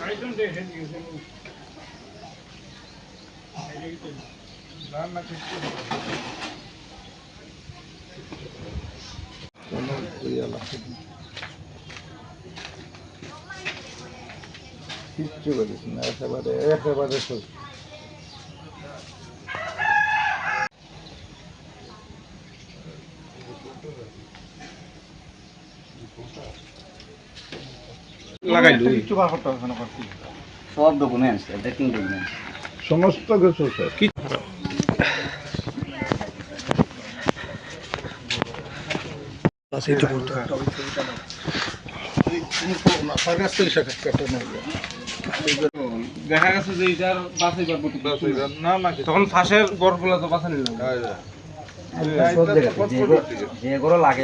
কিচ্ছু করিস না, একেবারে একেবারে সব লাগাইলো কিচ্ছু বার করতে হবে না, করছি সব ডকুমেন্টস এভরিথিং ডকুমেন্টস সমস্ত কিছু স্যার। দেখা গেছে যে এটার বাছাইবার না না তখন ফাঁসের গড়গুলো তো বাছা নিলাম সব জায়গাতে যেগুলো লাগে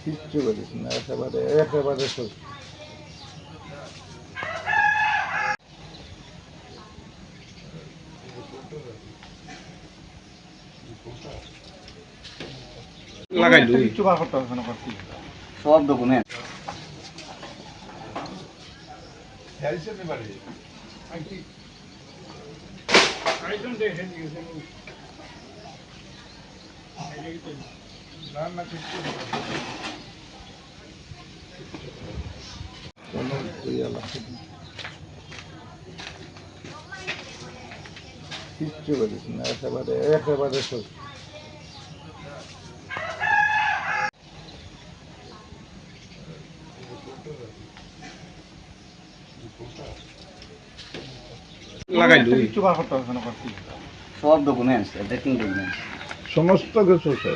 কিচ্ছু করিস না, একেবারে একেবারে সব লাগাইলো কিচ্ছু বার করতে হবে না, করছি সব ডকুমেন্টস কিচ্ছু করিস না, একেবারে একেবারে সব লাগাইলো কিচ্ছু বার করতে হবে না, করছি সব ডকুমেন্টস এভরিথিং ডকুমেন্টস সমস্ত কিছু স্যার।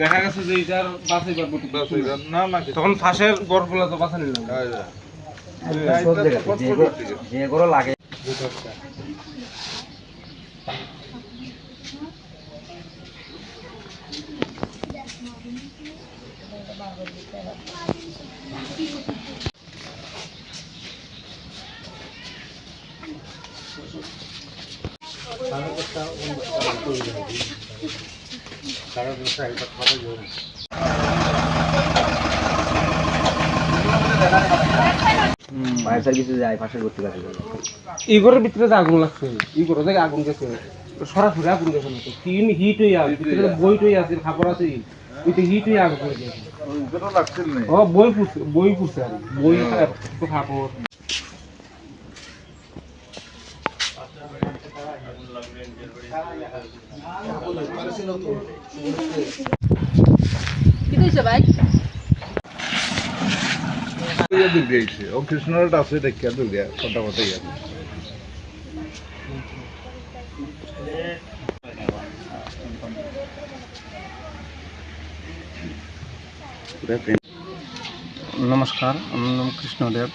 দেখা গেছে যে এটার বাছাইবার না না তখন ফাঁসের গড়গুলো তো বাছা নিলাম সব জায়গাতে যেগুলো লাগে ফায়ার সার্ভিসে যায় ফাঁসের করতে পারে এই ঘরের ভিতরে যে আগুন লাগছে এই ঘরে থেকে আগুন গেছে সরাসরি আগুন গেছে না তিন হিট হয়ে আছে ভিতরে বই টই আছে খাবার আছে ওইটা হিট হয়ে আগুন করে গেছে ও বই পুষছে আর বই খাবার কি কইছো ভাই ও কৃষ্ণরাট আছে দেখিয়া দুর্গা কথা কথা ইয়ার নমস্কার, আমার নাম কৃষ্ণদেব।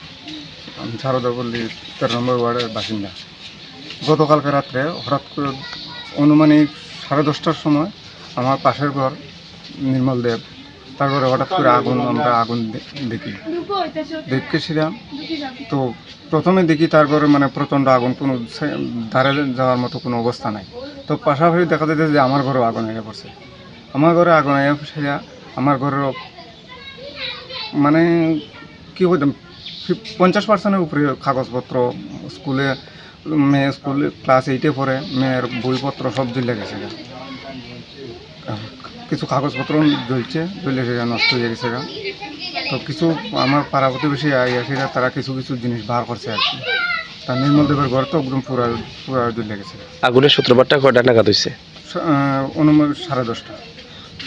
আমি শারদাপল্লী 13 নম্বর ওয়ার্ডের বাসিন্দা। গতকালকে রাত্রে হঠাৎ করে অনুমানিক 10:30টার সময় আমার পাশের ঘর নির্মল দেব, তারপরে হঠাৎ করে আমরা আগুন দেখি দেখেছিলাম। তো প্রথমে দেখি তারপরে মানে প্রচণ্ড আগুন, কোনো ধারে যাওয়ার মতো কোনো অবস্থা নাই। তো পাশাপাশি দেখা যাচ্ছে যে আমার ঘরেও আগুন হয়ে পড়ছে। আমার ঘরে আগুন হয়ে পড়ছে, আমার ঘরের মানে কী বলতাম 50%-এর উপরে কাগজপত্র, স্কুলে মেয়ে স্কুলে ক্লাস 8-এ পড়ে, মেয়ের বইপত্র সব জ্বলে গেছে। কিছু কাগজপত্র জ্বলছে, জ্বলে সেটা নষ্ট হয়ে গেছে। তো কিছু আমার পাড়া প্রতিবেশী আসিরা তারা কিছু কিছু জিনিস বার করছে আর কি। তার নির্মলদেবের ঘর তো একদম পুরা জ্বলে গেছে। আগুনের সূত্রপাতটা কয়টা নাগাদ হয়েছে? অনুমান 10:30টা।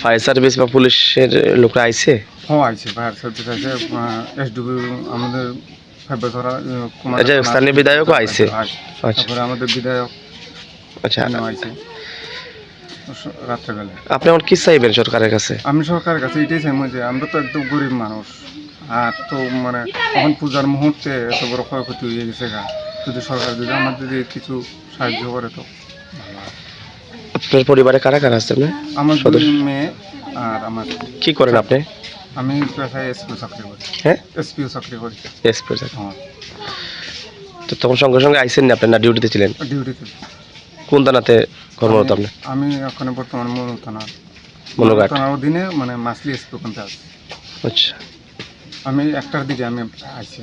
ফায়ার সার্ভিস বা পুলিশের লোকরা আইছে? হ্যাঁ আইছে, ফায়ার সার্ভিস আছে, এসডিবি আমাদের স্থানীয় বিধায়কও আইছে। তারপরে আমাদের বিধায়ক আচ্ছা আইছে। রাত্রেবেলায়। আপনি এখন কি চাইবেন সরকারের কাছে? আমি সরকারের কাছে এটাই চাইবো যে আমরা তো একদম গরিব মানুষ, আর তো মানে তখন পূজার মুহূর্তে এত বড় ক্ষয়ক্ষতি হয়ে গেছে গা, যদি সরকার যদি আমাদের যদি কিছু সাহায্য করে তো ভালো হয়। আপনার পরিবারে কারা কারা আছে আপনার? আমার দুই সদস্য? মেয়ে আর আমার, কি করেন আপনি? আমি পেশায় এসপিও চাকরি করি। হ্যাঁ, এসপিও চাকরি করি। এসপি। হ্যাঁ, তো তখন সঙ্গে সঙ্গে আইসেন না, আপনি না ডিউটিতে ছিলেন? ডিউটিতে। কোন থানাতে কর্মরত আপনি? আমি ওখানে বর্তমানে মনু থানার মনোঘাট। থানার অধীনে মানে মাসলি এসপি ওখানে আছি। আচ্ছা, আমি একটার দিকে আমি আইছি।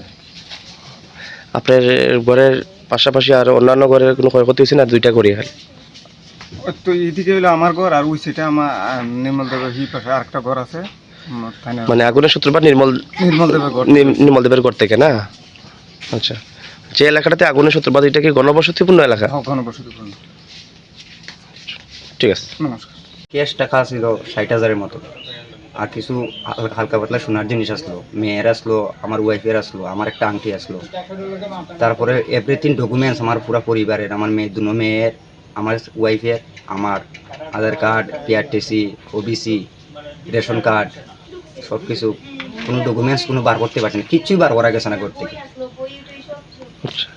আপনার ঘরের পাশাপাশি আর অন্যান্য ঘরের কোনো ক্ষয়ক্ষতি হয়েছে না? দুইটা করি খালি? তো এইদিকে হলো আমার ঘর, আর ওই সাইডে আমার নির্মল দেবের হি পাশে আরেকটা ঘর আছে। থানার মানে আগুনের সূত্রপাত নির্মল দেবের ঘর। নির্মল দেবের ঘর থেকে না? আচ্ছা, যে এলাকাটাতে আগুনের সূত্রপাত, এটা কি গণবসতিপূর্ণ এলাকা? ঘনবসতিপূর্ণ। ঠিক আছে, নমস্কার। ক্যাশ টাকা ছিল 60,000-এর মতো, আর কিছু হালকা পাতলা সোনার জিনিস আসলো, মেয়ের আসলো, আমার ওয়াইফের আসলো, আমার একটা আংটি আসলো, তারপরে এভরিথিং ডকুমেন্টস আমার পুরো পরিবারের, আমার দুনো মেয়ের, আমার ওয়াইফের, আমার Aadhaar card, PRTC, OBC, ration card, সব কিছু, কোনো ডকুমেন্টস কোনো বার করতে পারছে না, কিচ্ছুই বার করা গেছে না ঘর থেকে। আচ্ছা।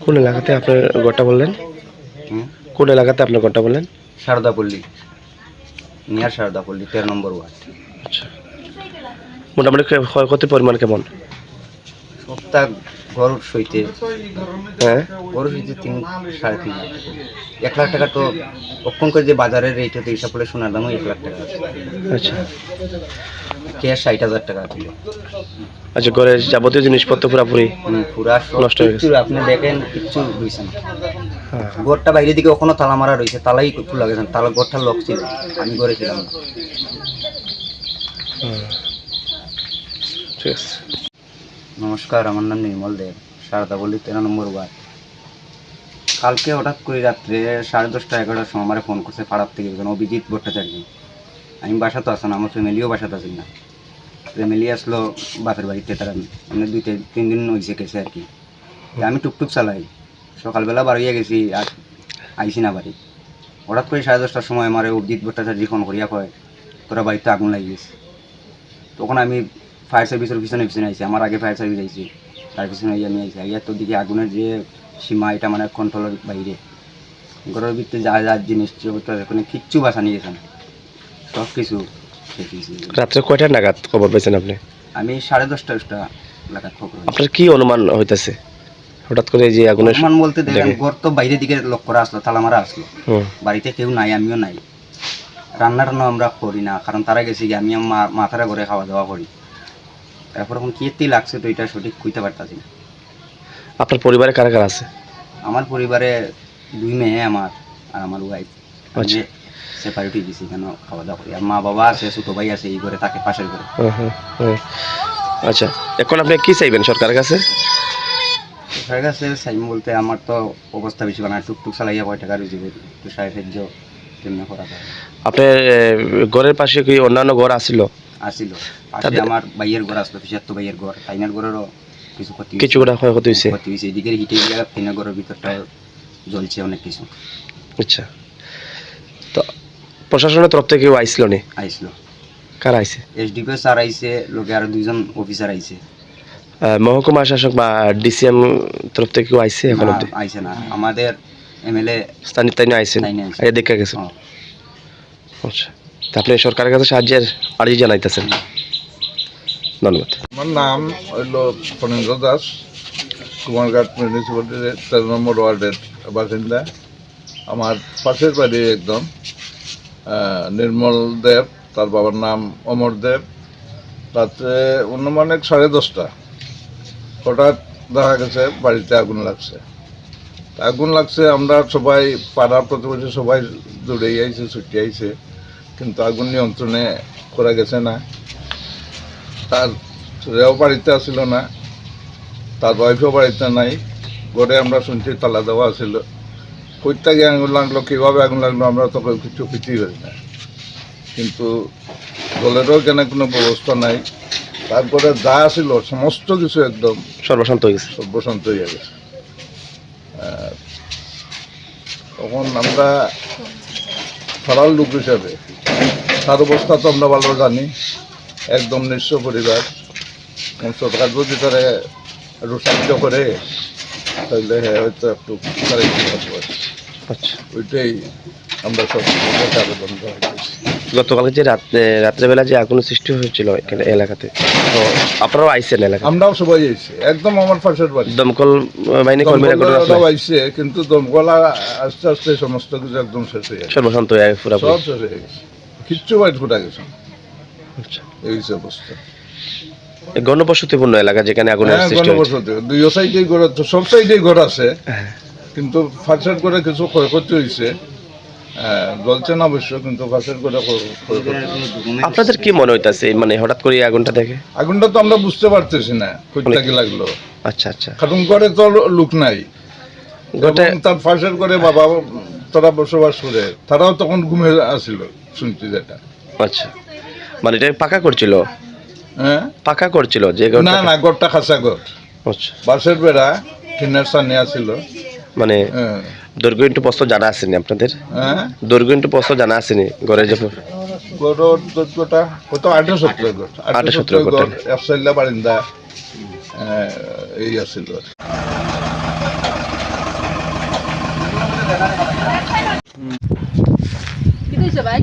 কোন এলাকাতে আপনার ঘরটা বললেন? কোন এলাকাতে আপনার ঘরটা বললেন? সারদাপল্লী, নিয়ার সারদাপল্লী, 13 নম্বর ওয়ার্ড। আচ্ছা, মোটামুটি ক্ষয়ক্ষতির পরিমাণ কেমন? সপ্তাহ ঘর সইতে, হ্যাঁ, ঘর সইতে 3-3.5 লাখ। 1 লাখ টাকা তো অক্ষণ করে যে বাজারের রেট হতে হিসাব করে সোনার দামও 1 লাখ টাকা আছে। আচ্ছা। ক্যাশ 60,000 টাকা ছিল। আচ্ছা, ঘরের যাবতীয় জিনিসপত্র পুরাপুরি পুরা সব নষ্ট হয়ে গেছে। কিচ্ছু আপনি দেখেন, কিচ্ছু রয়েছে না। হ্যাঁ। ঘরটা বাইরে দিকে ওখানে তালা মারা রয়েছে, তালাই খোলা গেছে, তালা ঘরটা লক ছিল, আমি ঘরে ছিলাম না। ঠিক আছে। নমস্কার, আমার নাম নির্মল দেব, সারদাপল্লী 13 নম্বর ওয়ার্ড। কালকে হঠাৎ করে রাত্রে 10:30-11টার সময় আমার ফোন করছে পাড়ার থেকে একজন অভিজিৎ ভট্টাচার্য। আমি বাসাতে আসলাম, আমার ফ্যামিলিও বাসাতে আসেন না। ফ্যামিলি আসলো বাপের বাড়িতে, তারা মানে 2-3 দিন হয়েছে গেছে আর কি। আমি টুকটুক চালাই, সকালবেলা বার হইয়া গেছি, আর আইসি না বাড়ি। হঠাৎ করে 10:30টার সময় আমার অভিজিৎ ভট্টাচার্য ফোন করিয়া কয় তোরা বাড়িতে আগুন লাগিয়ে গেছে। তখন আমি ফায়ার সার্ভিসের পিছনে আইছি, আমার আগে ফায়ার সার্ভিস আইছি, তার পিছনে আমি আইছি। আইয়া তোর দিকে আগুনের যে সীমা, এটা মানে কন্ট্রোলের বাইরে। ঘরের ভিতরে যা যা জিনিস ওখানে কিচ্ছু বাসা নিয়ে গেছে না, সব কিছু শেষ হয়েছে। রাত্রে কয়টা নাগাদ খবর পেয়েছেন আপনি? আমি 10:30-টা লাগাত খবর। আপনার কি অনুমান হইতেছে হঠাৎ করে যে আগুনের? অনুমান বলতে দেখেন, ঘর তো বাইরের দিকে লক করা আসলো, তালা মারা আসলো, হুম, বাড়িতে কেউ নাই, আমিও নাই। রান্না টান্না আমরা করি না, কারণ তারা গেছে কি, আমি মাথারা ঘরে খাওয়া দাওয়া করি। তারপর এখন কি লাগছে তো এটা সঠিক কইতে পারতাছি না। আপনার পরিবারে কারা কারা আছে? আমার পরিবারে 2 মেয়ে আমার, আর আমার ওয়াইফ। আচ্ছা। সেপারেটই দিছি কেন, খাওয়া দাওয়া করি। আর মা বাবা আছে, ছোট ভাই আছে, এই ঘরে থাকে, পাশের ঘরে। হুম, হুম, হুম। আচ্ছা, এখন আপনি কি চাইবেন সরকারের কাছে? সরকারের কাছে চাইম বলতে, আমার তো অবস্থা বেশি বানা, টুকটুক চালাইয়া 5 টাকা রুজি করি, একটু সাহায্য কেমনে করা যায়। আপনার ঘরের পাশে কি অন্যান্য ঘর আসছিল? আসিল পাশে তাদের- আমার ভাইয়ের ঘর আসলো, পিসাত্তো ভাইয়ের ঘর, তাইনার ঘরেরও কিছু ক্ষতি হয়েছে। কিছু ক্ষয়ক্ষতি হয়েছে? ক্ষতি হয়েছে, এদিকে হিটে গিয়ে তিনের ঘরের ভিতরটা জ্বলছে অনেক কিছু। আচ্ছা, তো প্রশাসনের তরফ থেকে কেউ আইছিল নি? আইসলো, কারা আইছে? এসডিপিও স্যার আইসে, লোকে আরো 2জন অফিসার আইসে। মহকুমা শাসক বা ডিসিএম তরফ থেকে কেউ আইছে এখন অব্দি? আইসে না, আমাদের এমএলএ স্থানীয় আইছেন? এই দেখে গেছেন? আচ্ছা, তা আপনি সরকারের কাছে সাহায্যের আর্জি জানাইতেছেন? ধন্যবাদ। আমার নাম হইল ফণীন্দ্র দাস, কুমারঘাট মিউনিসিপ্যালিটির 13 নম্বর ওয়ার্ডের বাসিন্দা। আমার পাশের বাড়ি একদম নির্মল দেব, তার বাবার নাম অমর দেব। রাত্রে অনুমানিক 10:30 হঠাৎ দেখা গেছে বাড়িতে আগুন লাগছে। আগুন লাগছে, আমরা সবাই পাড়ার প্রতিবেশী সবাই দৌড়ে আইছে, ছুটে আইছে, কিন্তু আগুন নিয়ন্ত্রণে করা গেছে না। তার ছেলেও বাড়িতে আসিল না, তার ওয়াইফও বাড়িতে নাই। ঘরে আমরা শুনছি তালা দেওয়া আছিল। কইটা গিয়ে আগুন লাগলো, কীভাবে আগুন লাগলো আমরা তো কিছু কিছুই করি না, কিন্তু দলেরও এখানে কোনো ব্যবস্থা নাই। তারপরে যা আসিল সমস্ত কিছু একদম সর্বশান্ত হয়ে গেছে। সর্বশান্ত হয়ে গেছে। তখন আমরা ফারাল লোক হিসাবে তার অবস্থা তো আমরা ভালো জানি, একদম নিঃস্ব পরিবার। সরকার যদি তারা একটু সাহায্য করে তাহলে হ্যাঁ হয়তো একটু তারা একটু ভালো আছে। আচ্ছা, ওইটাই আমরা সব কাছে আবেদন জানাইতেছি। গতকালকে যে রাত্রেবেলা যে আগুন সৃষ্টি হয়েছিল এখানে এলাকাতে, তো আপনারাও আইসেন এলাকা? আমরাও সবাই আইছি, একদম আমার পাশের বাড়ি। দমকল বাহিনী কর্মীরা দমকলরাও আইছে, কিন্তু দমকল আস্তে আস্তে সমস্ত কিছু একদম শেষ হয়ে গেছে, সর্বশান্ত হয়ে পুরা সব শেষ হয়ে গেছে, কিচ্ছু বাইট ফুটা গেছে। আচ্ছা, এই হচ্ছে অবস্থা। গণবসতিপূর্ণ এলাকা যেখানে আগুনের হ্যাঁ, সৃষ্টি হয়েছে। গণবসতি দুই সাইডেই ঘর, সব সাইডেই ঘর আছে, হ্যাঁ। কিন্তু ফাঁসের করে কিছু ক্ষয়ক্ষতি হয়েছে। জ্বলছে না অবশ্য, কিন্তু ফাঁসের করে ক্ষয়ক্ষতি। আপনাদের কি মনে হইতাছে মানে হঠাৎ করে এই আগুনটা দেখে? আগুনটা তো আমরা বুঝতে পারতেছি না কোথা কি লাগলো। আচ্ছা আচ্ছা, কারণ করে তো লোক নাই, গোটা এবং তার ফাঁসের করে বাবা তারা বসবাস করে, তারাও তখন ঘুমে আসিল শুনছি যেটা। আচ্ছা, মানে এটা পাকা করছিল? হ্যাঁ, পাকা করছিল যে না ঘরটা? না, ঘরটা খাসা ঘর, আচ্ছা, বাঁশের বেড়া, টিনের সামনে আসিল। মানে হ্যাঁ দৈর্ঘ্য ইন্টু প্রস্থ জানা আসেনি আপনাদের? হ্যাঁ, দৈর্ঘ্য ইন্টু প্রস্থ জানা আসেনি ঘরের যে? গরুর দৈর্ঘ্যটা হয়তো 18-17 ঘর, 18-17 ঘর, ঘর। একসাইলা বারিন্দা এই আসিল। কি দিছে ভাই?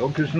ও কৃষ্ণ